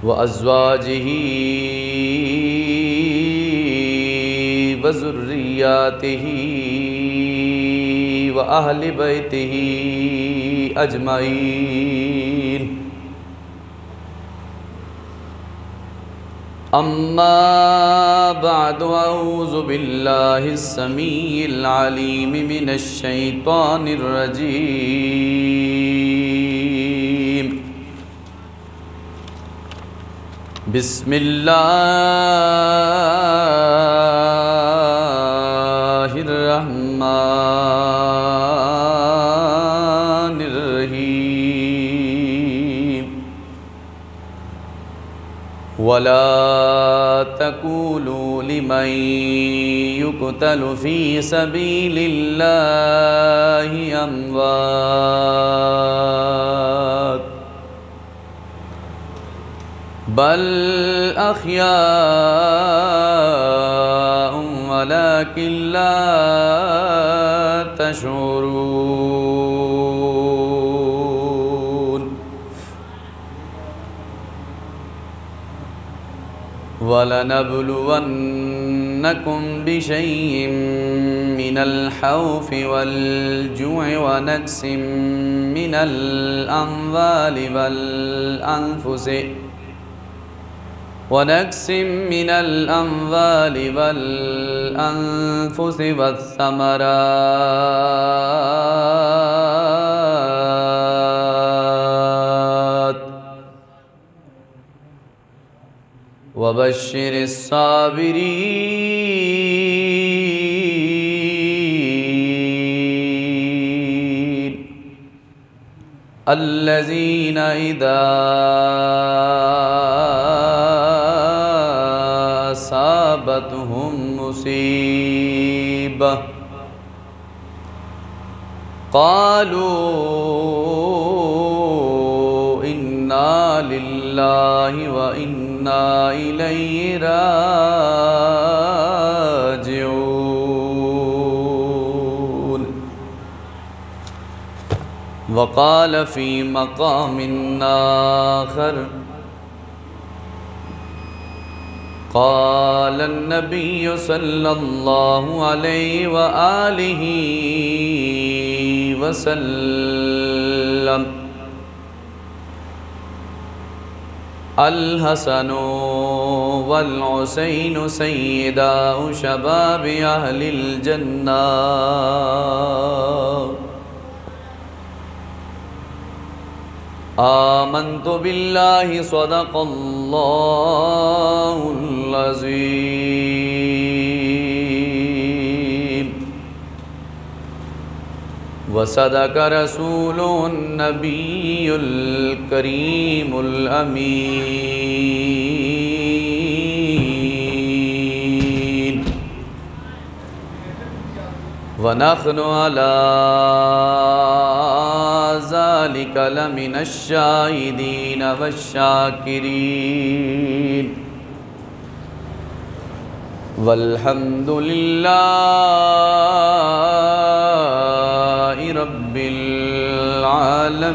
وأزواجه وذرياته وأهل بيته أجمعين. أما بعد، أعوذ بالله السميع العليم من الشيطان الرجيم. بسم الله الرحمن الرحيم. ولا تقولوا لمن يقتل في سبيل الله أموات بل أحياء ولكن لا تشعرون. ولنبلونكم بشيء من الخوف والجوع ونقص من الأموال والأنفس والثمرات وبشر الصابرين الذين إذا أصابتهم مصيبة قالوا إنا لله وإنا إليه راجعون. وقال في مقام آخر: قال النبي صلى الله عليه وآله وسلم: الحسن والحسين سيدا شباب أهل الجنة. آمنت بالله صدق الله العظيم وصدق رسوله النبي الكريم الأمين. ونحن على ذلك لمن الشاهدين والشاكرين. والحمد لله رب العالمين.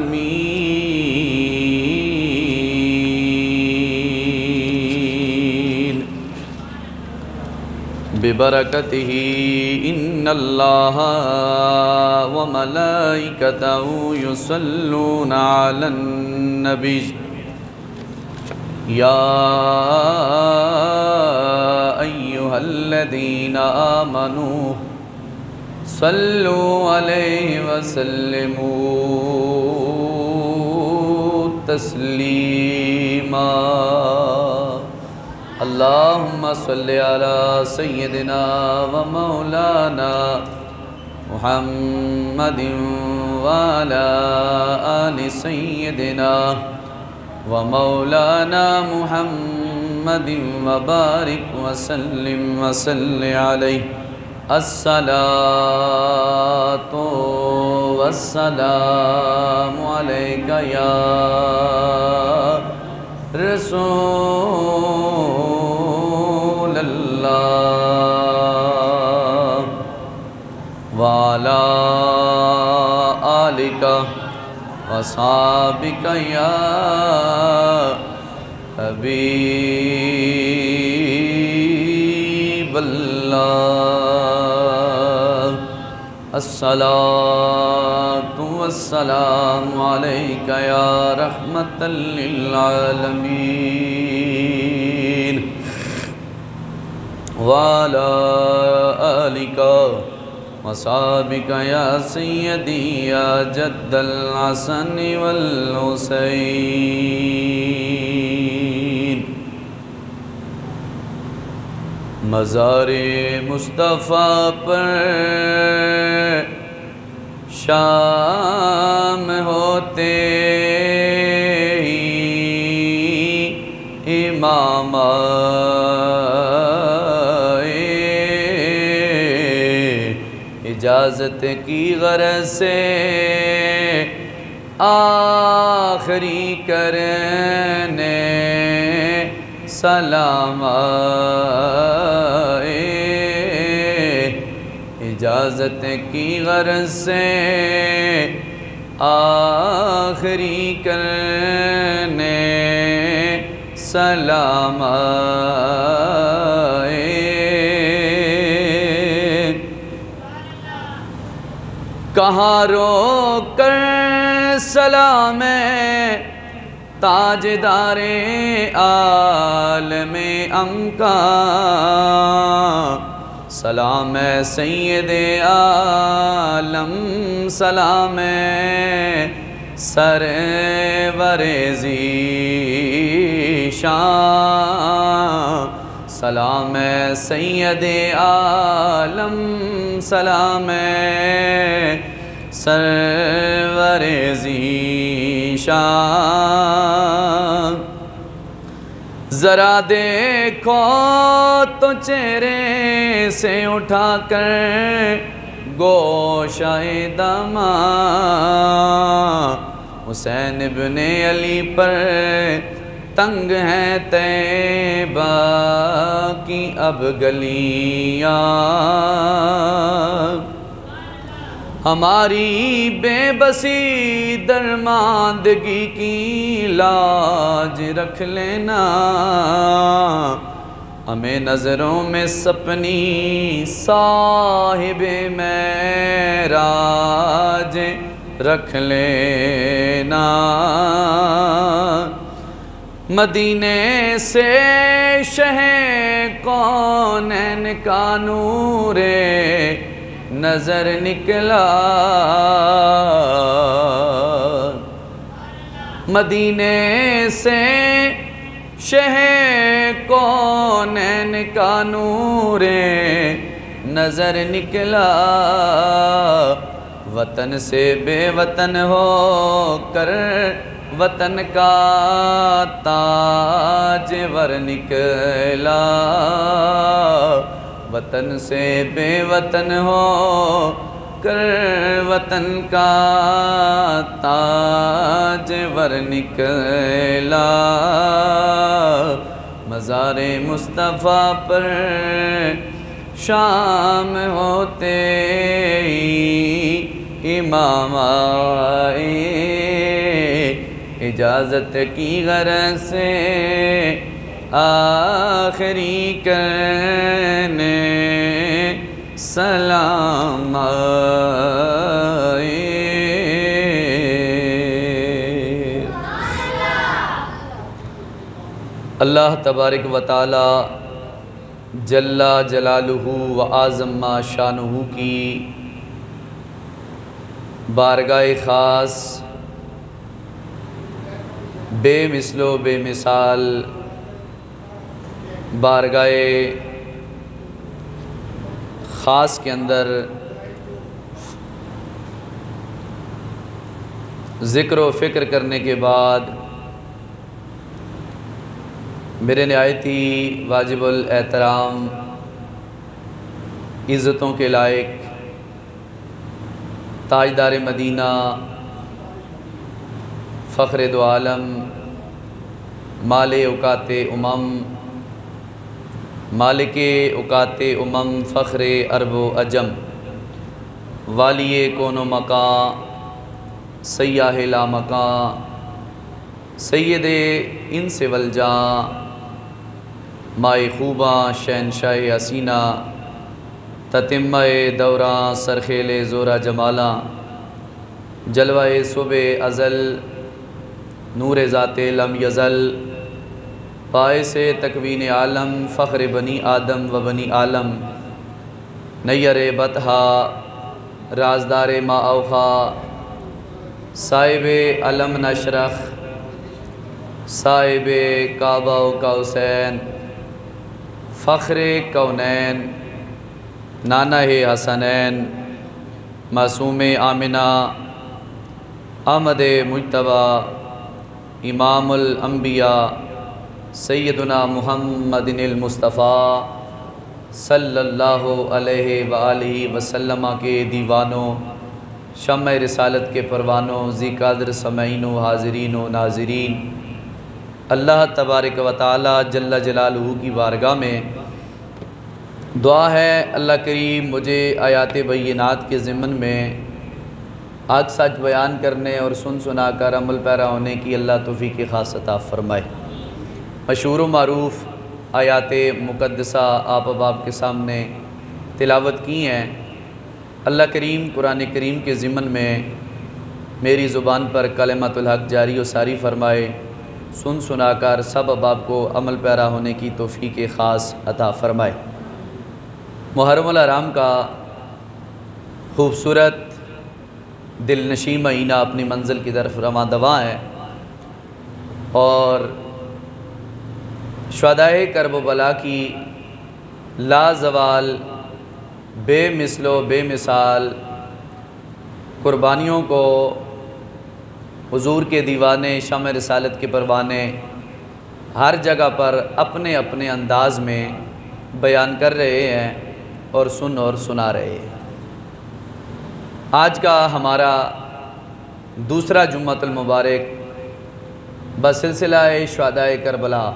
ببركته إن الله وملائكته يصلون على النبي. يا أيها الذين آمنوا صلوا عليه وسلموا تسليما. اللهم صل على سيدنا ومولانا محمد وعلى آل سيدنا ومولانا محمد وبارك وسلم وصل عليه. الصلاة والسلام عليك يا رسول الله وعلى آلك وأصحابك يا حبيب الله الصلاة والسلام عليك يا رحمة للعالمين وعلى آلك وصحابك يا سيدي يا جد الحسن والحسين مزار مصطفیٰ پر شام ہوتے ہی امام اجازت کی غرض سے آخری کرنے سلام آئے اجازت کی غرض سے آخری کرنے سلام آئے کہاں روک کر سلام تاجدار عالم امکا سلام سید عالم سلام سرور ذیشان سلام سید عالم سلام سرور ذیشان ذرا دیکھو تو چہرے سے اٹھا کر گوشہ دماں حسین ابن علی پر تنگ ہیں طیبہ کی اب گلیاں ہماری بے بسی درماندگی کی لاج رکھ لینا ہمیں نظروں میں سپنی صاحب معراج رکھ لینا مدینے سے شہ کونین کا نور نظر نکلا مدینے سے شہ کونین کا نور نظر نکلا وطن سے بے وطن ہو کر وطن کا تاج ور نکلا وطن سے بے وطن ہو کر وطن کا تاج ور نکلا مزار مصطفیٰ پر شام ہوتے ہی امام آئے اجازت کی غرض سے آخری کرنے سلام آئے اللہ تبارک و تعالی جل جلالہ و اعظم ما شانہ کی بارگاہ خاص بے مثل و بے مثال بارگاہ خاص کے اندر ذکر و فکر کرنے کے بعد میرے نہایت ہی واجب الاحترام عزتوں کے لائق تاجدار مدینہ فخر دو عالم مال اوقات مالک اوقات فخر عرب و عجم والی کون و مقام سیاہ لامکاں سید انس والجاں مائے خوباں شہنشاہ حسینہ تتمہ دوراں سرخیل زورا جمالاں جلوہ صبح ازل نور ذات لم یزل باعث تکوین عالم فخر بنی آدم و بنی عالم نیر بطحا رازدار ما اوخا صاحب علم نشرخ صاحب کعبہ و قوسین فخر کونین نانہ حسنین معصوم آمنہ احمد مجتبیٰ امام الانبیاء سیدنا محمد المصطفیٰ صلی اللہ علیہ وآلہ وسلم کے دیوانوں شمع رسالت کے پروانوں ذی قادر سمعین و حاضرین و ناظرین، اللہ تبارک و تعالی جل جلالہ کی بارگاہ میں دعا ہے اللہ کریم مجھے آیات بینات کے ضمن میں حق سچ بیان کرنے اور سنا کر عمل پیرا ہونے کی اللہ توفیق خاص عطا فرمائے۔ مشہور و معروف آیات مقدسہ آپ اب کے سامنے تلاوت کی ہیں۔ اللہ کریم قرآن کریم کے ضمن میں میری زبان پر کلمۃ الحق جاری و ساری فرمائے، سنا کر سب اب کو عمل پیرا ہونے کی توفیق خاص عطا فرمائے۔ محرم الحرام کا خوبصورت دل نشیں مہینہ اپنی منزل کی طرف رواں دواں ہے، اور شہدائے کرب و بلا کی لازوال بے مثل و بے مثال قربانیوں کو حضور کے دیوانے شمع رسالت کے پروانے ہر جگہ پر اپنے اپنے انداز میں بیان کر رہے ہیں اور سنا رہے ہیں۔ آج کا ہمارا دوسرا جمعۃ المبارک بسلسلہ شہدائے کربلا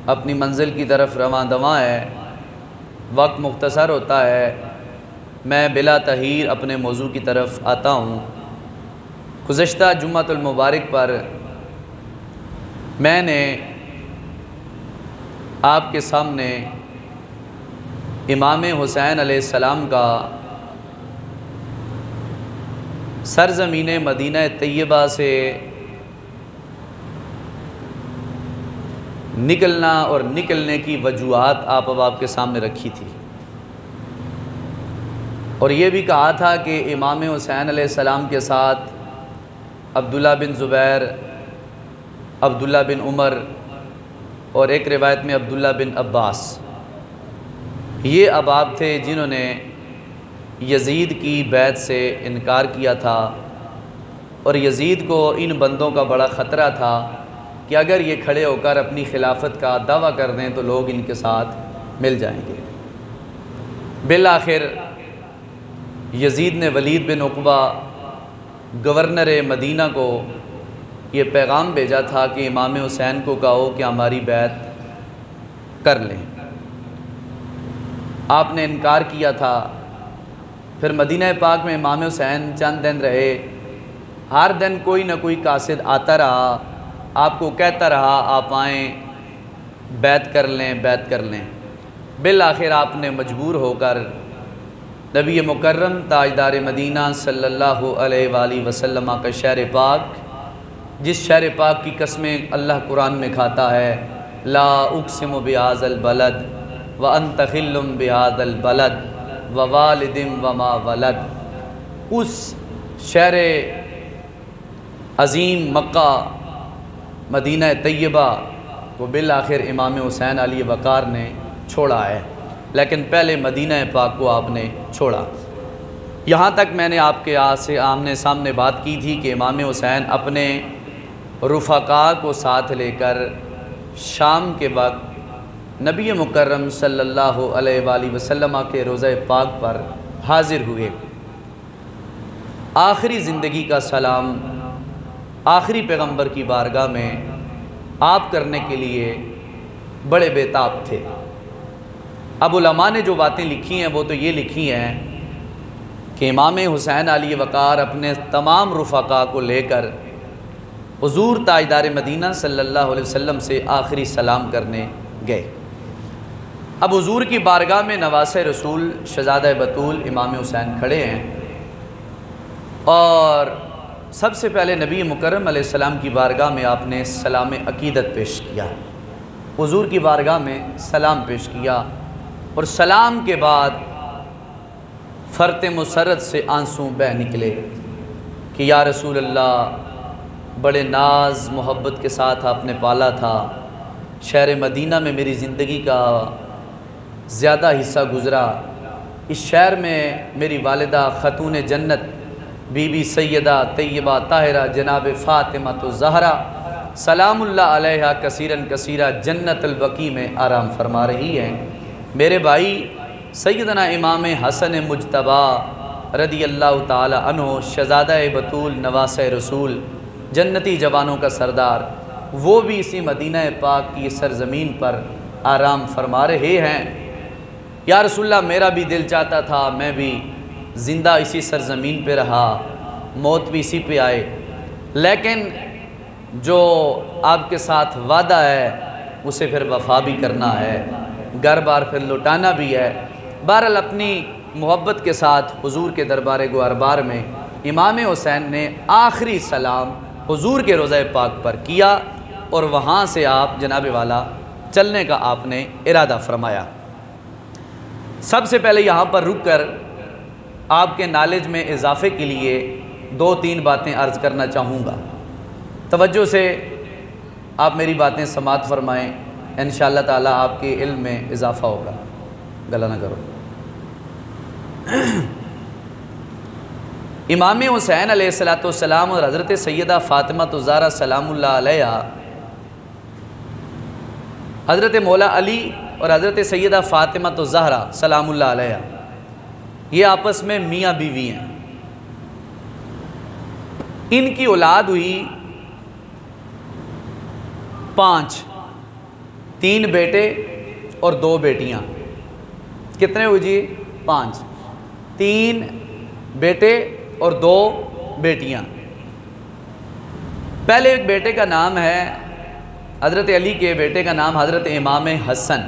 اپنی منزل کی طرف رواں دواں ہے۔ وقت مختصر ہوتا ہے، میں بلا تاخیر اپنے موضوع کی طرف آتا ہوں۔ گزشتہ جمعۃ المبارک پر میں نے آپ کے سامنے امام حسین علیہ السلام کا سرزمین مدینہ طیبہ سے نکلنا اور نکلنے کی وجوہات آپ کے سامنے رکھی تھی، اور یہ بھی کہا تھا کہ امام حسین علیہ السلام کے ساتھ عبداللہ بن زبیر، عبداللہ بن عمر اور ایک روایت میں عبداللہ بن عباس، یہ احباب تھے جنہوں نے یزید کی بیعت سے انکار کیا تھا، اور یزید کو ان بندوں کا بڑا خطرہ تھا کہ اگر یہ کھڑے ہو کر اپنی خلافت کا دعویٰ کر دیں تو لوگ ان کے ساتھ مل جائیں گے۔ بالآخر یزید نے ولید بن عقبہ گورنر مدینہ کو یہ پیغام بھیجا تھا کہ امام حسین کو کہو کہ ہماری بیعت کر لیں۔ آپ نے انکار کیا تھا۔ پھر مدینہ پاک میں امام حسین چند دن رہے، ہر دن کوئی نہ کوئی قاصد آتا رہا، آپ کو کہتا رہا آپ آئیں بیعت کر لیں بیعت کر لیں۔ بالآخر آپ نے مجبور ہو کر نبی مکرم تاجدار مدینہ صلی اللہ علیہ وآلہ وسلم کا شہر پاک، جس شہر پاک کی قسمیں اللہ قرآن میں کھاتا ہے، لا اقسم بہذا البلد وانت حل بہذا البلد ووالد وما ولد، اس شہر عظیم مکہ مدینہ طیبہ کو بالآخر امام حسین علی وقار نے چھوڑا ہے، لیکن پہلے مدینہ پاک کو آپ نے چھوڑا۔ یہاں تک میں نے آپ کے آمنے سامنے بات کی تھی کہ امام حسین اپنے رفقاء کو ساتھ لے کر شام کے وقت نبی مکرم صلی اللہ علیہ وآلہ وسلم کے روضہ پاک پر حاضر ہوئے۔ آخری زندگی کا سلام آخری پیغمبر کی بارگاہ میں آپ کرنے کے لیے بڑے بےتاب تھے۔ اب علماء نے جو باتیں لکھی ہیں وہ تو یہ لکھی ہیں کہ امام حسین علی وقار اپنے تمام رفقا کو لے کر حضور تاجدار مدینہ صلی اللہ علیہ وسلم سے آخری سلام کرنے گئے۔ اب حضور کی بارگاہ میں نواسہ رسول شہزادہ بطول امام حسین کھڑے ہیں، اور سب سے پہلے نبی مکرم علیہ السلام کی بارگاہ میں آپ نے سلام عقیدت پیش کیا، حضور کی بارگاہ میں سلام پیش کیا، اور سلام کے بعد فرط مسرت سے آنسو بہہ نکلے کہ یا رسول اللہ، بڑے ناز محبت کے ساتھ آپ نے پالا تھا، شہر مدینہ میں میری زندگی کا زیادہ حصہ گزرا، اس شہر میں میری والدہ خاتون جنت بی بی سیدہ طیبہ طاہرہ جناب فاطمہ الزہرا سلام اللہ علیہا کثیراً کثیرہ جنت البقیع میں آرام فرما رہی ہیں۔ میرے بھائی سیدنا امام حسن مجتبیٰ رضی اللہ تعالی عنہ شہزادہ بطول نواسہ رسول جنتی جوانوں کا سردار، وہ بھی اسی مدینہ پاک کی سرزمین پر آرام فرما رہے ہیں۔ یا رسول اللہ، میرا بھی دل چاہتا تھا میں بھی زندہ اسی سرزمین پہ رہا، موت بھی اسی پہ آئے، لیکن جو آپ کے ساتھ وعدہ ہے اسے پھر وفا بھی کرنا ہے، گھر بار پھر لوٹانا بھی ہے۔ بہرحال اپنی محبت کے ساتھ حضور کے دربار گوہربار میں امام حسین نے آخری سلام حضور کے روضہ پاک پر کیا، اور وہاں سے آپ جناب والا چلنے کا آپ نے ارادہ فرمایا۔ سب سے پہلے یہاں پر رک کر آپ کے نالج میں اضافے کے لیے 2-3 باتیں عرض کرنا چاہوں گا، توجہ سے آپ میری باتیں سماعت فرمائیں، انشاءاللہ تعالیٰ آپ کے علم میں اضافہ ہوگا، گلہ نہ کرو۔ امام حسین علیہ السلام اور حضرت سیدہ فاطمہ الزہرا سلام اللہ علیہا، حضرت مولا علی اور حضرت سیدہ فاطمہ الزہرا سلام اللہ علیہا، یہ آپس میں میاں بیوی ہیں۔ ان کی اولاد ہوئی 5، 3 بیٹے اور 2 بیٹیاں۔ کتنے ہوئی جی؟ 5، 3 بیٹے اور 2 بیٹیاں۔ پہلے ایک بیٹے کا نام ہے حضرت علی کے بیٹے کا نام حضرت امام حسن،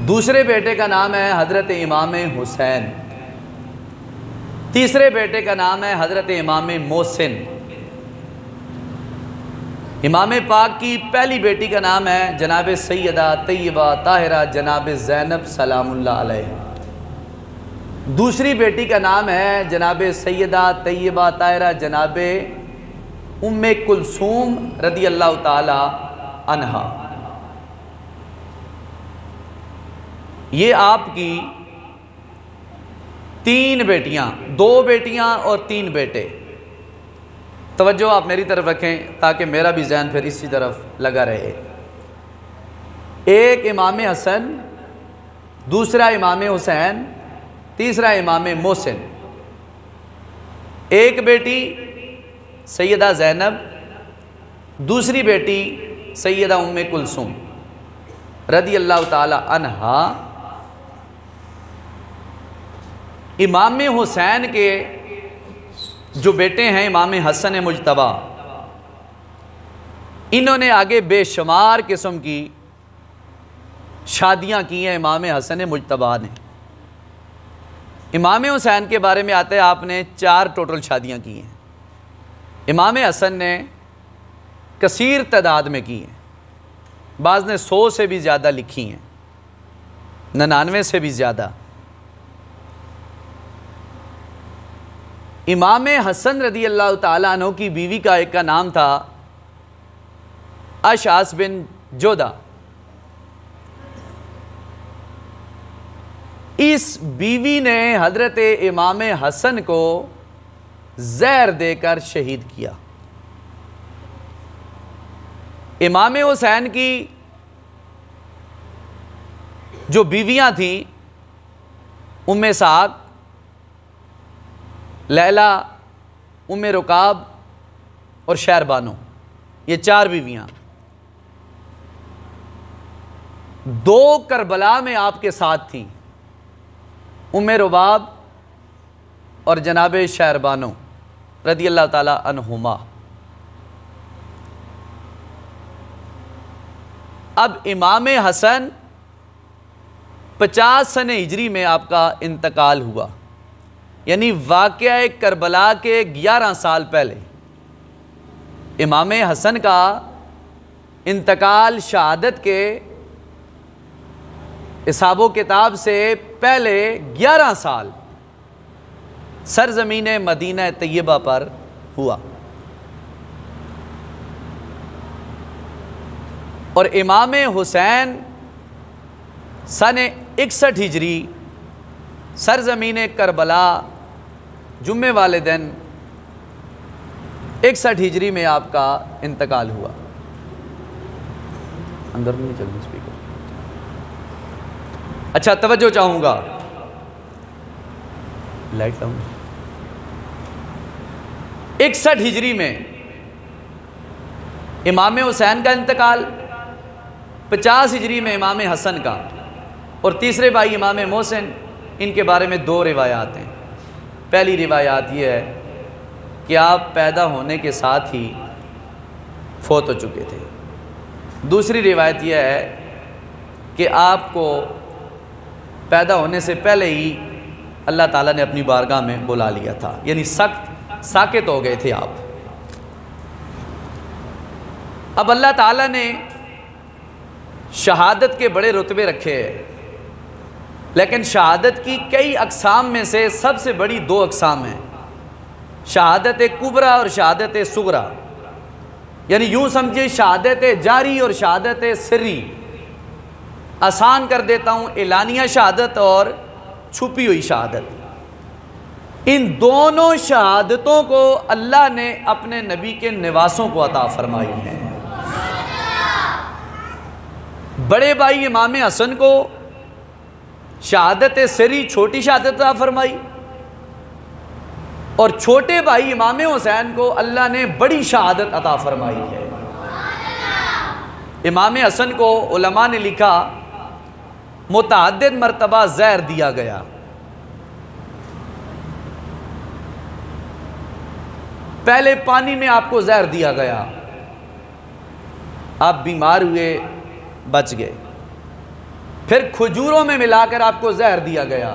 دوسرے بیٹے کا نام ہے حضرت امام حسین، تیسرے بیٹے کا نام ہے حضرت امام محسن۔ امام پاک کی پہلی بیٹی کا نام ہے جناب سیدہ طیبہ طاہرہ جناب زینب سلام اللہ علیہ، دوسری بیٹی کا نام ہے جناب سیدہ طیبہ طاہرہ جناب ام کلثوم رضی اللہ تعالی عنہا۔ یہ آپ کی 3 بیٹیاں، 2 بیٹیاں اور 3 بیٹے۔ توجہ آپ میری طرف رکھیں تاکہ میرا بھی ذہن پھر اسی طرف لگا رہے۔ ایک امام حسن، دوسرا امام حسین، تیسرا امام محسن۔ ایک بیٹی سیدہ زینب، دوسری بیٹی سیدہ ام کلثوم رضی اللہ تعالی عنہا۔ امام حسین کے جو بیٹے ہیں امام حسن مجتبیٰ، انہوں نے آگے بے شمار قسم کی شادیاں کی ہیں امام حسن مجتبیٰ نے۔ امام حسین کے بارے میں آتا ہے آپ نے 4 ٹوٹل شادیاں کی ہیں، امام حسن نے کثیر تعداد میں کی ہیں، بعض نے 100 سے بھی زیادہ لکھی ہیں، 99 سے بھی زیادہ۔ امام حسن رضی اللہ تعالیٰ عنہ کی بیوی کا ایک کا نام تھا اشعث بن جودہ۔ اس بیوی نے حضرت امام حسن کو زہر دے کر شہید کیا۔ امام حسین کی جو بیویاں تھیں ام اسحاق، لیلہ، ام رکاب اور شہر بانو، یہ 4 بیویاں 2 کربلا میں آپ کے ساتھ تھیں۔ ام رباب اور جناب شہربانو رضی اللہ تعالی عنہما۔ اب امام حسن 50 سنہ ہجری میں آپ کا انتقال ہوا، یعنی واقعہ کربلا کے 11 سال پہلے امام حسن کا انتقال شہادت کے حساب و کتاب سے پہلے 11 سال سرزمین مدینہ طیبہ پر ہوا، اور امام حسین سن 61 ہجری سرزمین کربلا جمعے والے دن 61 ہجری میں آپ کا انتقال ہوا۔ اندر نہیں چل رہی اسپیکر۔ اچھا توجہ چاہوں گا، لائٹ لاؤں۔ 61 ہجری میں امام حسین کا انتقال، 50 ہجری میں امام حسن کا، اور تیسرے بھائی امام محسن، ان کے بارے میں 2 روایات ہیں۔ پہلی روایات یہ ہے کہ آپ پیدا ہونے کے ساتھ ہی فوت ہو چکے تھے۔ دوسری روایت یہ ہے کہ آپ کو پیدا ہونے سے پہلے ہی اللہ تعالیٰ نے اپنی بارگاہ میں بلا لیا تھا، یعنی سخت ساکت ہو گئے تھے آپ۔ اب اللہ تعالیٰ نے شہادت کے بڑے رتبے رکھے ہیں، لیکن شہادت کی کئی اقسام میں سے سب سے بڑی 2 اقسام ہیں، شہادت کبریٰ اور شہادت صغریٰ، یعنی یوں سمجھے شہادت جاری اور شہادت سری۔ آسان کر دیتا ہوں، اعلانیہ شہادت اور چھپی ہوئی شہادت۔ ان دونوں شہادتوں کو اللہ نے اپنے نبی کے نواسوں کو عطا فرمائی ہیں۔ بڑے بھائی امام حسن کو شہادت سری چھوٹی شہادت عطا فرمائی، اور چھوٹے بھائی امام حسین کو اللہ نے بڑی شہادت عطا فرمائی ہے۔ امام حسن کو علماء نے لکھا متعدد مرتبہ زہر دیا گیا۔ پہلے پانی میں آپ کو زہر دیا گیا، آپ بیمار ہوئے، بچ گئے۔ پھر کھجوروں میں ملا کر آپ کو زہر دیا گیا،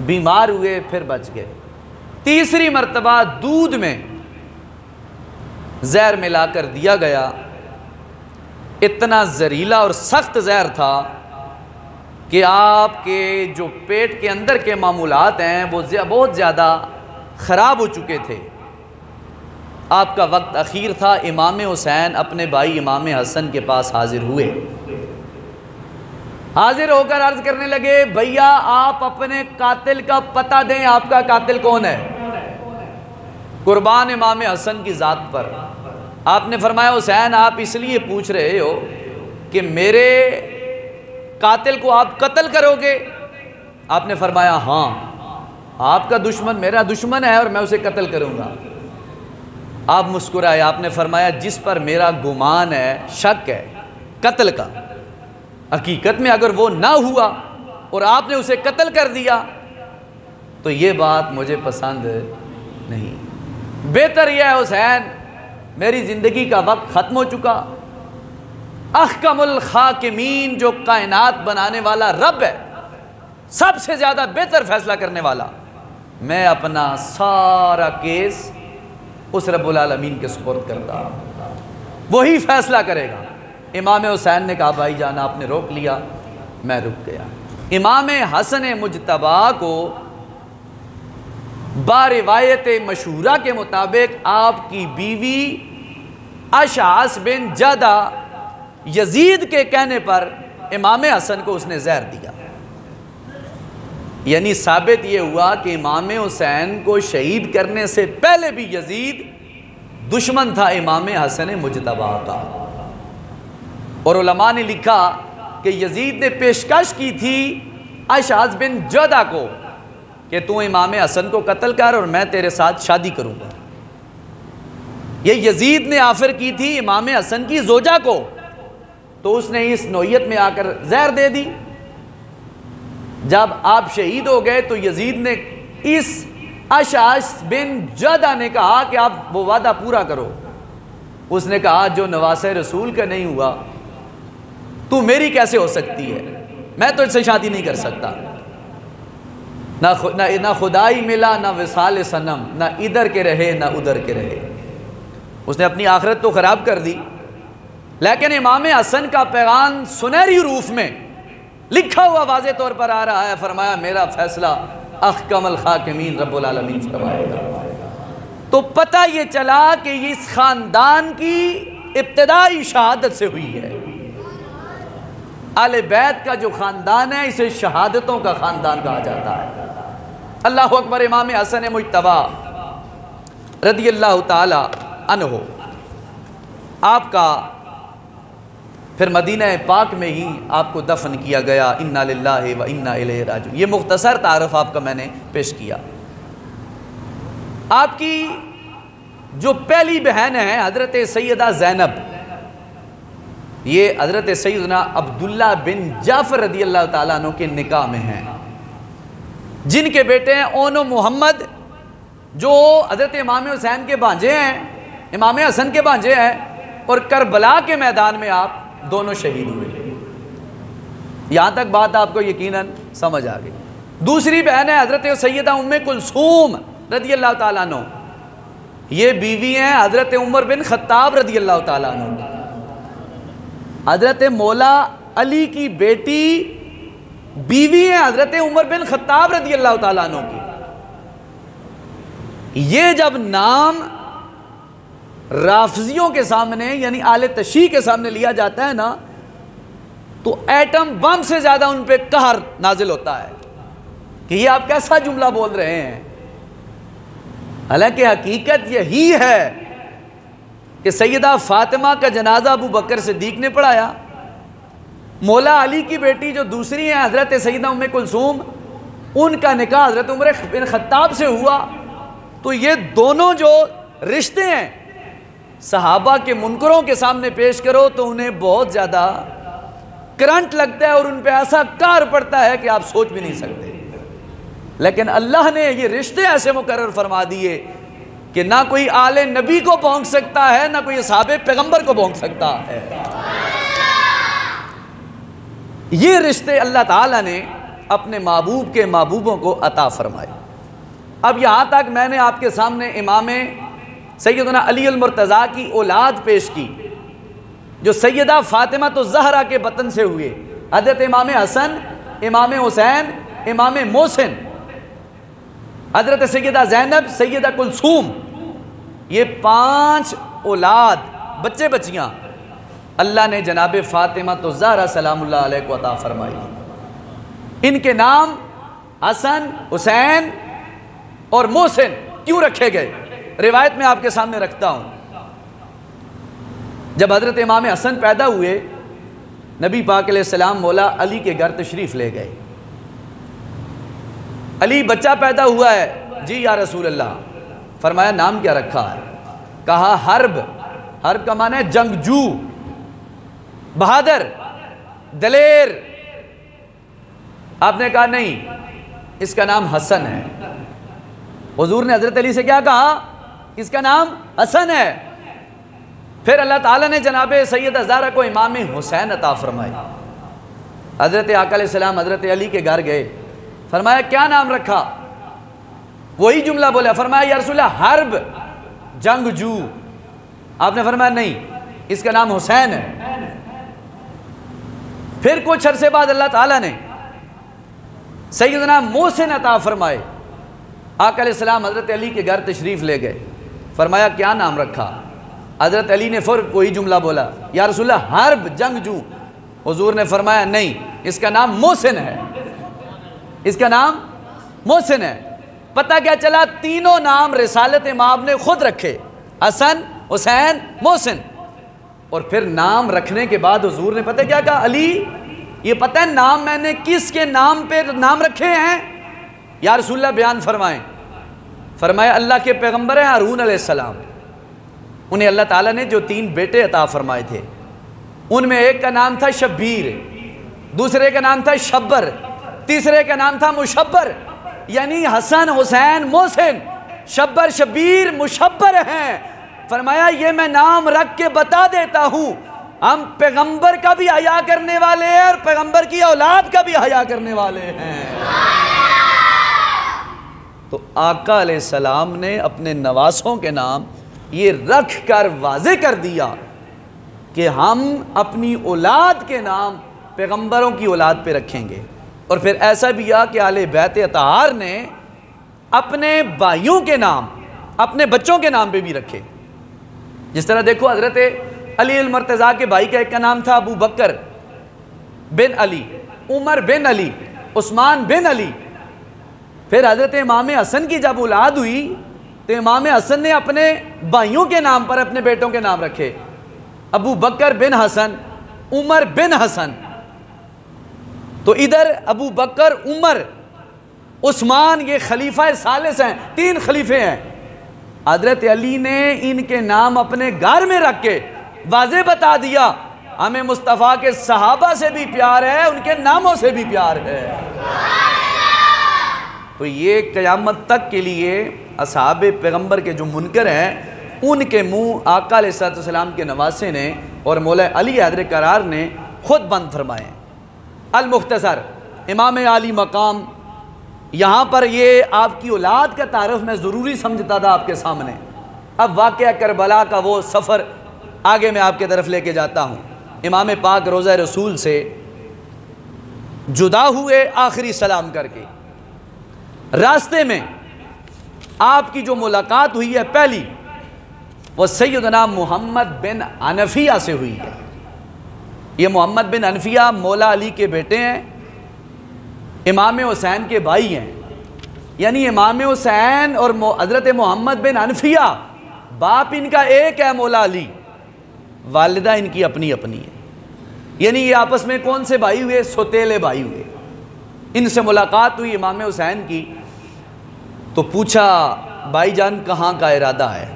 بیمار ہوئے، پھر بچ گئے۔ تیسری مرتبہ دودھ میں زہر ملا کر دیا گیا، اتنا زہریلا اور سخت زہر تھا کہ آپ کے جو پیٹ کے اندر کے معمولات ہیں وہ بہت زیادہ خراب ہو چکے تھے۔ آپ کا وقت اخیر تھا، امام حسین اپنے بھائی امام حسن کے پاس حاضر ہوئے۔ حاضر ہو کر عرض کرنے لگے، بھیا آپ اپنے قاتل کا پتہ دیں، آپ کا قاتل کون ہے؟ قربان امام حسن کی ذات پر آپ نے فرمایا، حسین آپ اس لیے پوچھ رہے ہو کہ میرے قاتل کو آپ قتل کرو گے؟ آپ نے فرمایا ہاں، آپ کا دشمن میرا دشمن ہے اور میں اسے قتل کروں گا۔ آپ مسکرائے، آپ نے فرمایا جس پر میرا گمان ہے، شک ہے قتل کا، حقیقت میں اگر وہ نہ ہوا اور آپ نے اسے قتل کر دیا تو یہ بات مجھے پسند نہیں۔ بہتر یہ ہے حسین، میری زندگی کا وقت ختم ہو چکا، احکم الحاکمین جو کائنات بنانے والا رب ہے، سب سے زیادہ بہتر فیصلہ کرنے والا، میں اپنا سارا کیس اس رب العالمین کے سپرد کرتا ہوں، وہی فیصلہ کرے گا۔ امام حسین نے کہا بھائی جان آپ نے روک لیا، میں رک گیا۔ امام حسن مجتبیٰ کو باروایت مشہورہ کے مطابق آپ کی بیوی اشعث بن جدہ یزید کے کہنے پر امام حسن کو اس نے زہر دیا، یعنی ثابت یہ ہوا کہ امام حسین کو شہید کرنے سے پہلے بھی یزید دشمن تھا امام حسن مجتبیٰ کا۔ اور علماء نے لکھا کہ یزید نے پیشکش کی تھی اشعث بن جدہ کو کہ تو امام حسن کو قتل کر اور میں تیرے ساتھ شادی کروں گا۔ یہ یزید نے آفر کی تھی امام حسن کی زوجہ کو، تو اس نے اس نوعیت میں آ کر زہر دے دی۔ جب آپ شہید ہو گئے تو یزید نے اس اشعث بن جدہ نے کہا کہ آپ وہ وعدہ پورا کرو. اس نے کہا جو نواسہ رسول کا نہیں ہوا تو میری کیسے ہو سکتی ہے؟ میں تو اس سے شادی نہیں کر سکتا. نہ خدائی ملا نہ وصال صنم، نہ ادھر کے رہے نہ ادھر کے رہے. اس نے اپنی آخرت تو خراب کر دی، لیکن امام حسن کا پیغام سنہری حروف میں لکھا ہوا واضح طور پر آ رہا ہے. فرمایا میرا فیصلہ احکم الحاکمین رب العالمین فرمائے گا. تو پتہ یہ چلا کہ اس خاندان کی ابتدائی شہادت سے ہوئی ہے. آل بیت کا جو خاندان ہے اسے شہادتوں کا خاندان کہا جاتا ہے. اللہ اکبر. امام حسن مجتبی رضی اللہ تعالی عنہ آپ کا پھر مدینہ پاک میں ہی آپ کو دفن کیا گیا. انا للہ و انا الیہ راجعون. یہ مختصر تعارف آپ کا میں نے پیش کیا. آپ کی جو پہلی بہن ہے حضرت سیدہ زینب، یہ حضرت سیدنا عبداللہ بن جعفر رضی اللہ تعالیٰ عنہ کے نکاح میں ہیں، جن کے بیٹے ہیں اون و محمد، جو حضرت امام حسین کے بھانجے ہیں، امام حسن کے بھانجے ہیں، اور کربلا کے میدان میں آپ دونوں شہید ہوئے. یہاں تک بات آپ کو یقیناً سمجھ آ گئی. دوسری بہن ہے حضرت سیدہ ام کلثوم رضی اللہ تعالیٰ عنہ. یہ بیوی ہیں حضرت عمر بن خطاب رضی اللہ تعالیٰ عنہ. حضرت مولا علی کی بیٹی بیوی ہیں حضرت عمر بن خطاب رضی اللہ تعالیٰ عنہ کی. یہ جب نام رافضیوں کے سامنے یعنی آل تشیع کے سامنے لیا جاتا ہے نا تو ایٹم بم سے زیادہ ان پہ قہر نازل ہوتا ہے کہ یہ آپ کیسا جملہ بول رہے ہیں. حالانکہ حقیقت یہی ہے کہ سیدہ فاطمہ کا جنازہ ابو بکر صدیق نے پڑھایا. مولا علی کی بیٹی جو دوسری ہیں حضرت سیدہ ام کلثوم، ان کا نکاح حضرت عمر بن خطاب سے ہوا. تو یہ دونوں جو رشتے ہیں صحابہ کے منکروں کے سامنے پیش کرو تو انہیں بہت زیادہ کرنٹ لگتا ہے اور ان پہ ایسا کار پڑتا ہے کہ آپ سوچ بھی نہیں سکتے. لیکن اللہ نے یہ رشتے ایسے مقرر فرما دیے کہ نہ کوئی آل نبی کو بھونک سکتا ہے نہ کوئی اصحاب پیغمبر کو بھونک سکتا ہے. یہ رشتے اللہ تعالیٰ نے اپنے محبوب کے محبوبوں کو عطا فرمائے. اب یہاں تک میں نے آپ کے سامنے امام سیدنا علی المرتضیٰ کی اولاد پیش کی جو سیدہ فاطمہ الزہرا کے بطن سے ہوئے. حضرت امام حسن، امام حسین، امام محسن، حضرت سیدہ زینب، سیدہ کلثوم، یہ 5 اولاد بچے بچیاں اللہ نے جناب فاطمہ الزہرا سلام اللہ علیہ کو عطا فرمائی. ان کے نام حسن، حسین اور محسن کیوں رکھے گئے روایت میں آپ کے سامنے رکھتا ہوں. جب حضرت امام حسن پیدا ہوئے نبی پاک علیہ السلام مولا علی کے گھر تشریف لے گئے. علی بچہ پیدا ہوا ہے، جی یا رسول اللہ. فرمایا نام کیا رکھا ہے؟ کہا حرب. حرب کا معنی ہے جنگجو، بہادر، دلیر. آپ نے کہا نہیں، اس کا نام حسن ہے. حضور نے حضرت علی سے کیا کہا؟ اس کا نام حسن ہے. پھر اللہ تعالیٰ نے جناب سیدہ زہرا کو امام حسین عطا فرمائی. حضرت آقا علیہ السلام حضرت علی کے گھر گئے. فرمایا کیا نام رکھا؟ وہی جملہ بولا. فرمایا یا رسول اللہ حرب، جنگجو. آپ نے فرمایا نہیں، اس کا نام حسین ہے. پھر کچھ عرصے بعد اللہ تعالیٰ نے سیدنا محسن عطا فرمائے. آقا علیہ السلام حضرت علی کے گھر تشریف لے گئے. فرمایا کیا نام رکھا؟ حضرت علی نے پھر وہی جملہ بولا، یا رسول اللہ حرب، جنگجو. حضور نے فرمایا نہیں، اس کا نام محسن ہے. اس کا نام محسن ہے. پتہ کیا چلا؟ تینوں نام رسالت امام نے خود رکھے، حسن، حسین، محسن. اور پھر نام رکھنے کے بعد حضور نے پتہ کیا کہا؟ علی یہ پتہ ہے نام میں نے کس کے نام پہ نام رکھے ہیں؟ یا رسول اللہ بیان فرمائیں. فرمایا اللہ کے پیغمبر ہیں ہارون علیہ السلام. انہیں اللہ تعالیٰ نے جو 3 بیٹے عطا فرمائے تھے ان میں ایک کا نام تھا شبیر، دوسرے کا نام تھا شبر، تیسرے کا نام تھا مشبر، یعنی حسن حسین محسن، شبر شبیر مشبر ہیں۔ فرمایا یہ میں نام رکھ کے بتا دیتا ہوں، ہم پیغمبر کا بھی حیا کرنے والے ہیں اور پیغمبر کی اولاد کا بھی حیا کرنے والے ہیں۔ تو آقا علیہ السلام نے اپنے نواسوں کے نام یہ رکھ کر واضح کر دیا کہ ہم اپنی اولاد کے نام پیغمبروں کی اولاد پہ رکھیں گے۔ اور پھر ایسا بھی آ کہ اہل بیت اطہار نے اپنے بھائیوں کے نام اپنے بچوں کے نام پہ بھی رکھے۔ جس طرح دیکھو حضرت علی المرتضیٰ کے بھائی کا ایک کا نام تھا ابو بکر بن علی، عمر بن علی، عثمان بن علی۔ پھر حضرت امام حسن کی جب اولاد ہوئی تو امام حسن نے اپنے بھائیوں کے نام پر اپنے بیٹوں کے نام رکھے، ابو بکر بن حسن، عمر بن حسن۔ تو ادھر ابو بکر، عمر، عثمان یہ خلیفہ ثالث ہیں، 3 خلیفے ہیں۔ حضرت علی نے ان کے نام اپنے گھر میں رکھ کے واضح بتا دیا ہمیں مصطفیٰ کے صحابہ سے بھی پیار ہے، ان کے ناموں سے بھی پیار ہے۔ تو یہ قیامت تک کے لیے اصحاب پیغمبر کے جو منکر ہیں ان کے منہ آقا علیہ السلام کے نواسے نے اور مولا علی حیدر کرار نے خود بند فرمائے۔ المختصر، امام عالی مقام، یہاں پر یہ آپ کی اولاد کا تعارف میں ضروری سمجھتا تھا آپ کے سامنے۔ اب واقعہ کربلا کا وہ سفر آگے میں آپ کے طرف لے کے جاتا ہوں۔ امام پاک روضہ رسول سے جدا ہوئے آخری سلام کر کے، راستے میں آپ کی جو ملاقات ہوئی ہے پہلی وہ سیدنا محمد بن حنفیہ سے ہوئی ہے۔ یہ محمد بن حنفیہ مولا علی کے بیٹے ہیں، امام حسین کے بھائی ہیں، یعنی امام حسین اور حضرت محمد بن حنفیہ باپ ان کا ایک ہے مولا علی، والدہ ان کی اپنی اپنی ہے، یعنی یہ آپس میں کون سے بھائی ہوئے؟ سوتیلے بھائی ہوئے۔ ان سے ملاقات ہوئی امام حسین کی تو پوچھا بھائی جان کہاں کا ارادہ ہے؟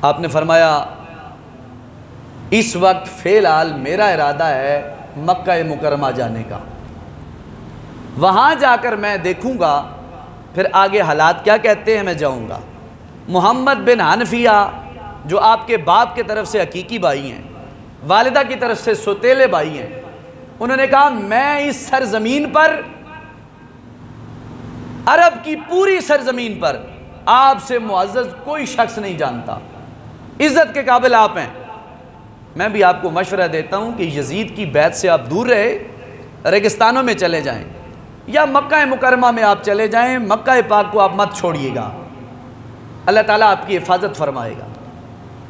آپ نے فرمایا اس وقت فی الحال میرا ارادہ ہے مکہ مکرمہ جانے کا، وہاں جا کر میں دیکھوں گا پھر آگے حالات کیا کہتے ہیں میں جاؤں گا۔ محمد بن حنفیہ جو آپ کے باپ کے طرف سے حقیقی بھائی ہیں، والدہ کی طرف سے سوتیلے بھائی ہیں، انہوں نے کہا میں اس سرزمین پر، عرب کی پوری سرزمین پر آپ سے معزز کوئی شخص نہیں جانتا، عزت کے قابل آپ ہیں۔ میں بھی آپ کو مشورہ دیتا ہوں کہ یزید کی بیعت سے آپ دور رہے، ریگستانوں میں چلے جائیں یا مکہ مکرمہ میں آپ چلے جائیں، مکہ پاک کو آپ مت چھوڑیے گا، اللہ تعالیٰ آپ کی حفاظت فرمائے گا۔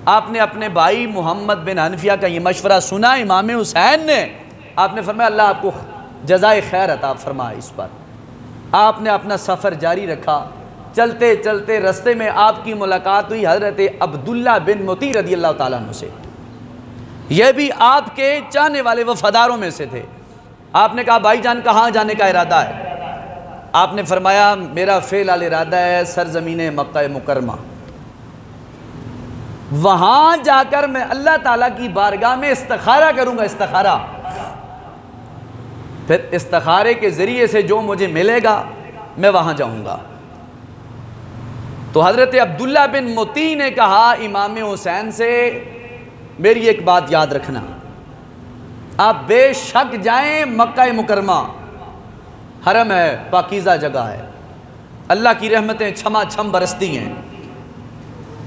آپ نے اپنے بھائی محمد بن حنفیہ کا یہ مشورہ سنا امام حسین نے، آپ نے فرمایا اللہ آپ کو جزائے خیر عطا فرمائے اس پر۔ آپ نے اپنا سفر جاری رکھا، چلتے چلتے رستے میں آپ کی ملاقات ہوئی حضرت عبداللہ بن مطیع رضی اللہ تعالیٰ عنہ سے، یہ بھی آپ کے چاہنے والے وفاداروں میں سے تھے۔ آپ نے کہا بھائی جان کہاں جانے کا ارادہ ہے؟ آپ نے فرمایا میرا فی الحال ارادہ ہے سرزمین مکہ مکرمہ، وہاں جا کر میں اللہ تعالیٰ کی بارگاہ میں استخارہ کروں گا، استخارہ، پھر استخارے کے ذریعے سے جو مجھے ملے گا میں وہاں جاؤں گا۔ تو حضرت عبداللہ بن مطیع نے کہا امام حسین سے میری ایک بات یاد رکھنا، آپ بے شک جائیں مکہ مکرمہ، حرم ہے، پاکیزہ جگہ ہے، اللہ کی رحمتیں چھما چھم برستی ہیں،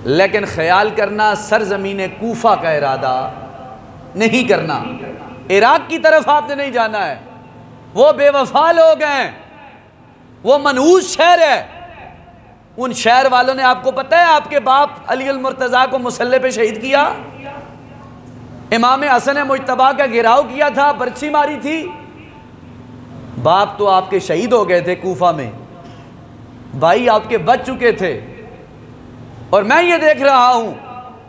لیکن خیال کرنا سرزمین کوفہ کا ارادہ نہیں کرنا، عراق کی طرف آپ نے نہیں جانا ہے، وہ بے وفا لوگ ہیں، وہ منحوس شہر ہے، ان شہر والوں نے آپ کو پتہ ہے آپ کے باپ علی المرتضیٰ کو مسلح پہ شہید کیا، امام حسن مجتبیٰ کا گھیراؤ کیا تھا، برچھی ماری تھی، باپ تو آپ کے شہید ہو گئے تھے کوفہ میں، بھائی آپ کے بچ چکے تھے، اور میں یہ دیکھ رہا ہوں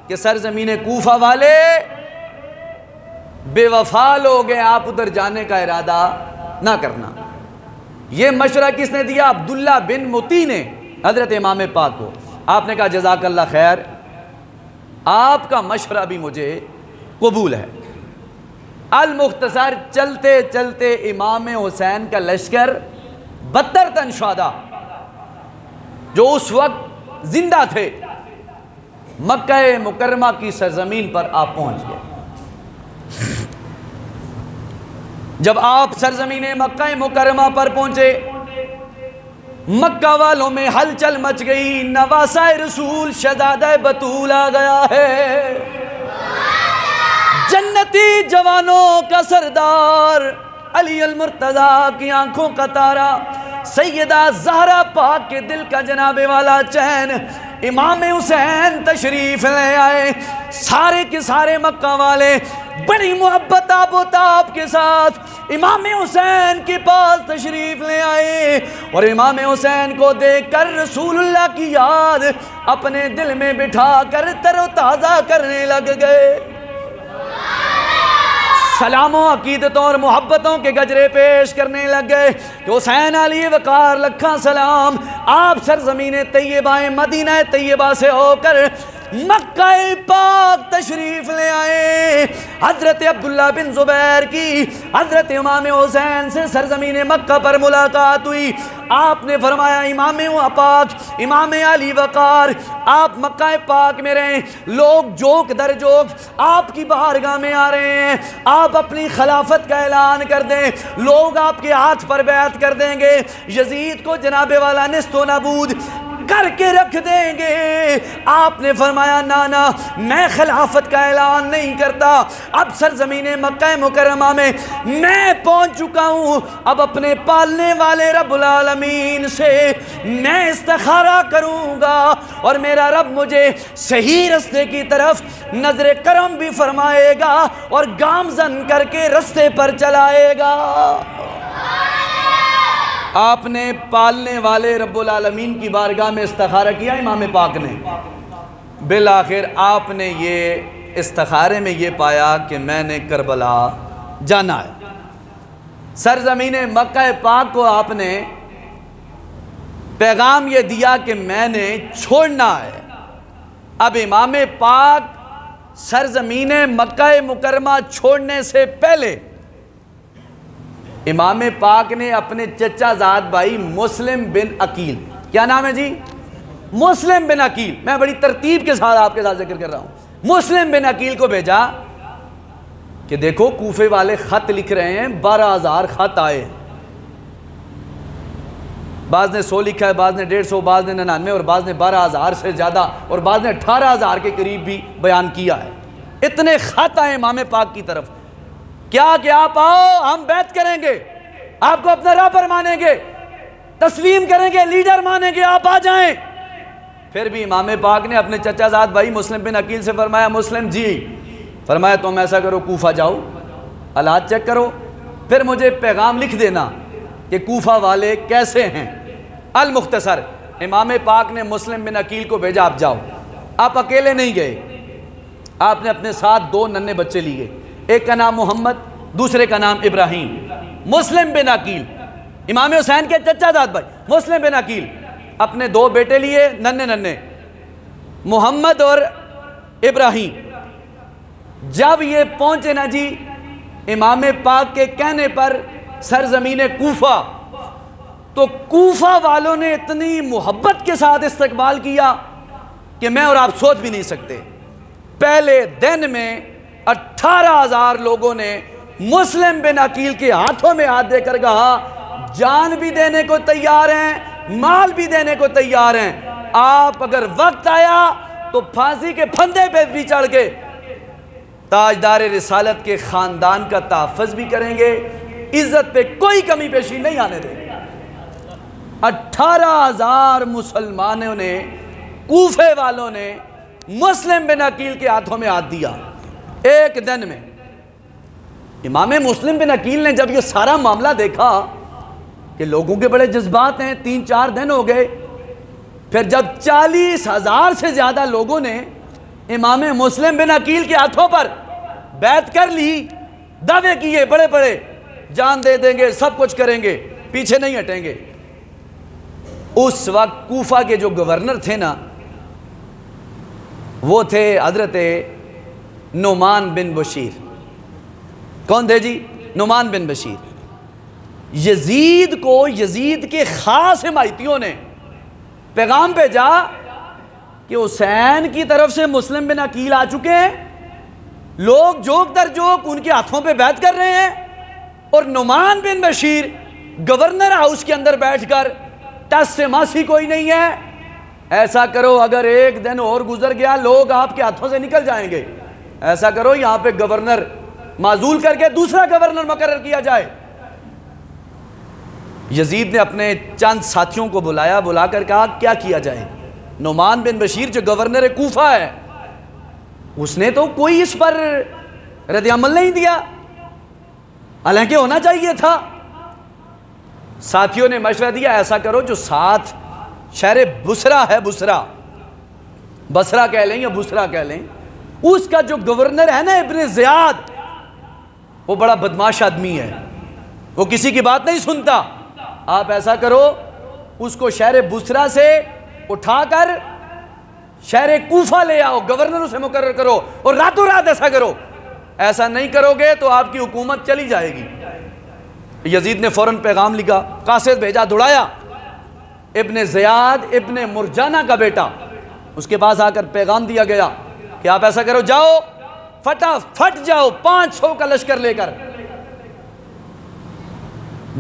کہ سرزمین کوفہ والے بے وفا لوگ ہیں، آپ ادھر جانے کا ارادہ نہ کرنا۔ یہ مشورہ کس نے دیا؟ عبداللہ بن مطیع نے حضرت امام پاک کو۔ آپ نے کہا جزاک اللہ خیر، آپ کا مشورہ بھی مجھے قبول ہے۔ المختصر چلتے چلتے امام حسین کا لشکر 72 تن شہداء جو اس وقت زندہ تھے مکہ مکرمہ کی سرزمین پر آپ پہنچ گئے۔ جب آپ سرزمین مکہ مکرمہ پر پہنچے مکہ والوں میں ہلچل مچ گئی، نواسہ رسول شہزادہ بطول آ گیا ہے، جنتی جوانوں کا سردار علی المرتضیٰ کی آنکھوں کا تارا، سیدہ زہرا پاک کے دل کا جناب والا چین امام حسین تشریف لے آئے۔ سارے کے سارے مکہ والے بڑی محبت آب و تاب کے ساتھ امام حسین کے پاس تشریف لے آئے، اور امام حسین کو دیکھ کر رسول اللہ کی یاد اپنے دل میں بٹھا کر تر و تازہ کرنے لگ گئے۔ سلاموں عقیدتوں اور محبتوں کے گجرے پیش کرنے لگ گئے کہ حسین علی وقار لکھاں سلام، آپ سرزمین طیبہ مدینہ طیبہ سے ہو کر مکہ پاک تشریف لے آئے۔ حضرت عبداللہ بن زبیر کی حضرت امام حسین سے سرزمین مکہ پر ملاقات ہوئی۔ آپ نے فرمایا امام پاک امام علی وقار آپ مکہ پاک میں رہیں، لوگ جوک در جوک آپ کی بارگاہ میں آ رہے ہیں، آپ اپنی خلافت کا اعلان کر دیں، لوگ آپ کے ہاتھ پر بیعت کر دیں گے، یزید کو جناب والا نیست و نابود کر کے رکھ دیں گے۔ آپ نے فرمایا نانا میں خلافت کا اعلان نہیں کرتا، اب سرزمین مکہ مکرمہ میں میں پہنچ چکا ہوں، اب اپنے پالنے والے رب العالمین سے میں استخارہ کروں گا اور میرا رب مجھے صحیح رستے کی طرف نظر کرم بھی فرمائے گا اور گامزن کر کے رستے پر چلائے گا۔ آپ نے پالنے والے رب العالمین کی بارگاہ میں استخارہ کیا امام پاک نے، بالآخر آپ نے یہ استخارے میں یہ پایا کہ میں نے کربلا جانا ہے۔ سرزمین مکہ پاک کو آپ نے پیغام یہ دیا کہ میں نے چھوڑنا ہے۔ اب امام پاک سرزمین مکہ مکرمہ چھوڑنے سے پہلے امام پاک نے اپنے چچا زاد بھائی مسلم بن عقیل، کیا نام ہے جی؟ مسلم بن عقیل، میں بڑی ترتیب کے ساتھ آپ کے ساتھ ذکر کر رہا ہوں، مسلم بن عقیل کو بھیجا کہ دیکھو کوفے والے خط لکھ رہے ہیں، 12,000 خط آئے ہیں، بعض نے 100 لکھا ہے، بعض نے 150، بعض نے 99 اور بعض نے 12,000 سے زیادہ اور بعض نے 18,000 کے قریب بھی بیان کیا ہے۔ اتنے خط آئے امام پاک کی طرف، کیا کہ آپ آؤ ہم بیعت کریں گے، آپ کو اپنا رہبر مانیں گے، تسلیم کریں گے، لیڈر مانیں گے، آپ آ جائیں۔ پھر بھی امام پاک نے اپنے چچا زاد بھائی مسلم بن عقیل سے فرمایا مسلم جی، فرمایا تم ایسا کرو کوفہ جاؤ، حالات چیک کرو، پھر مجھے پیغام لکھ دینا کہ کوفہ والے کیسے ہیں۔ المختصر امام پاک نے مسلم بن عقیل کو بھیجا آپ جاؤ، آپ اکیلے نہیں گئے، آپ نے اپنے ساتھ 2 ننھے بچے لیے، ایک کا نام محمد دوسرے کا نام ابراہیم۔ مسلم بن عقیل امام حسین کے چچا زاد بھائی مسلم بن عقیل اپنے 2 بیٹے لیے ننھے محمد اور ابراہیم۔ جب یہ پہنچے نا جی امام پاک کے کہنے پر سرزمین کوفہ، تو کوفہ والوں نے اتنی محبت کے ساتھ استقبال کیا کہ میں اور آپ سوچ بھی نہیں سکتے۔ پہلے دن میں 18,000 لوگوں نے مسلم بن عقیل کے ہاتھوں میں ہاتھ دے کر کہا جان بھی دینے کو تیار ہیں، مال بھی دینے کو تیار ہیں، آپ اگر وقت آیا تو پھانسی کے پھندے پہ بھی چڑھ کے تاجدار رسالت کے خاندان کا تحفظ بھی کریں گے، عزت پہ کوئی کمی پیشی نہیں آنے دیں گے۔ 18,000 مسلمانوں نے، کوفے والوں نے مسلم بن عقیل کے ہاتھوں میں ہاتھ دیا ایک دن میں۔ امام مسلم بن عقیل نے جب یہ سارا معاملہ دیکھا کہ لوگوں کے بڑے جذبات ہیں، 3-4 دن ہو گئے، پھر جب 40,000 سے زیادہ لوگوں نے امام مسلم بن عقیل کے ہاتھوں پر بیعت کر لی، دعوے کیے بڑے بڑے، جان دے دیں گے، سب کچھ کریں گے، پیچھے نہیں ہٹیں گے۔ اس وقت کوفہ کے جو گورنر تھے نا، وہ تھے حضرت نعمان بن بشیر۔ کون تھے جی؟ نعمان بن بشیر۔ یزید کو یزید کے خاص حمایتیوں نے پیغام بھیجا کہ حسین کی طرف سے مسلم بن عقیل آ چکے ہیں، لوگ جوک در جوک ان کے ہاتھوں پہ بیعت کر رہے ہیں، اور نعمان بن بشیر گورنر ہاؤس کے اندر بیٹھ کر ٹس سے ماسی کوئی نہیں ہے، ایسا کرو اگر ایک دن اور گزر گیا لوگ آپ کے ہاتھوں سے نکل جائیں گے، ایسا کرو یہاں پہ گورنر معزول کر کے دوسرا گورنر مقرر کیا جائے۔ یزید نے اپنے چند ساتھیوں کو بلا کر کہا کیا کیا جائے؟ نعمان بن بشیر جو گورنر کوفہ ہے اس نے تو کوئی اس پر رد عمل نہیں دیا، حالانکہ ہونا چاہیے تھا۔ ساتھیوں نے مشورہ دیا ایسا کرو جو ساتھ شہر بصرہ ہے، بصرہ کہہ لیں یا بصرہ کہہ لیں، اس کا جو گورنر ہے نا ابن زیاد، وہ بڑا بدماش آدمی ہے، وہ کسی کی بات نہیں سنتا، آپ ایسا کرو اس کو شہر بصرہ سے اٹھا کر شہر کوفہ لے آؤ، گورنر اسے مقرر کرو، اور راتوں رات ایسا کرو، ایسا نہیں کرو گے تو آپ کی حکومت چلی جائے گی۔ یزید نے فوراً پیغام لکھا، قاصد بھیجا، دوڑایا، ابن زیاد ابن مرجانہ کا بیٹا، اس کے پاس آ کر پیغام دیا گیا کہ آپ ایسا کرو، جاؤ فٹافٹ جاؤ 500 کا لشکر لے کر،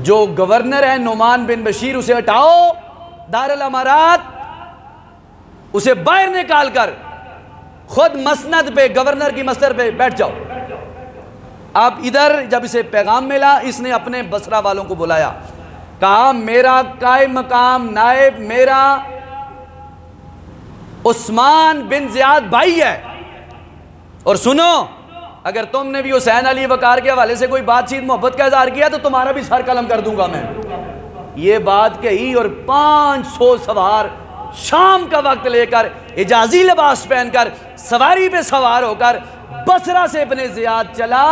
جو گورنر ہے نعمان بن بشیر اسے ہٹاؤ، دار الامارات اسے باہر نکال کر خود مسند پہ گورنر کی مسند پہ بیٹھ جاؤ۔ اب ادھر جب اسے پیغام ملا، اس نے اپنے بصرہ والوں کو بلایا، کہا میرا قائم مقام نائب میرا عثمان بن زیاد بھائی ہے، اور سنو اگر تم نے بھی حسین علی وقار کے حوالے سے کوئی بات چیت محبت کا اظہار کیا تو تمہارا بھی سر قلم کر دوں گا میں۔ یہ بات کہی اور 500 سوار شام کا وقت لے کر حجازی لباس پہن کر سواری پہ سوار ہو کر بصرہ سے ابن زیاد چلا،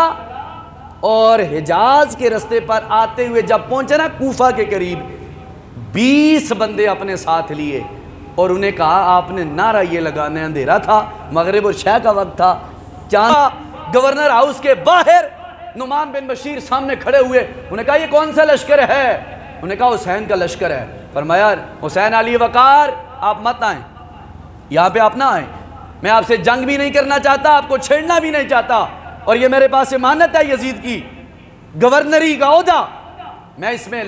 اور حجاز کے رستے پر آتے ہوئے جب پہنچا نا کوفہ کے قریب، 20 بندے اپنے ساتھ لیے اور انہیں کہا آپ نے نعرہ یہ لگانا، اندھیرا تھا، مغرب اور عشاء کا وقت تھا، چاند گورنر ہاؤس کے باہر نعمان بن بشیر سامنے کھڑے ہوئے، انہیں کہا یہ کون سا لشکر ہے؟ انہیں کہا حسین کا لشکر ہے۔ فرمایا حسین علی وقار آپ مت آئیں، یہاں پہ آپ نہ آئیں، میں آپ سے جنگ بھی نہیں کرنا چاہتا، آپ کو چھیڑنا بھی نہیں چاہتا، اور یہ میرے پاس امانت ہے یزید کی، گورنری کا عہدہ، میں اس میں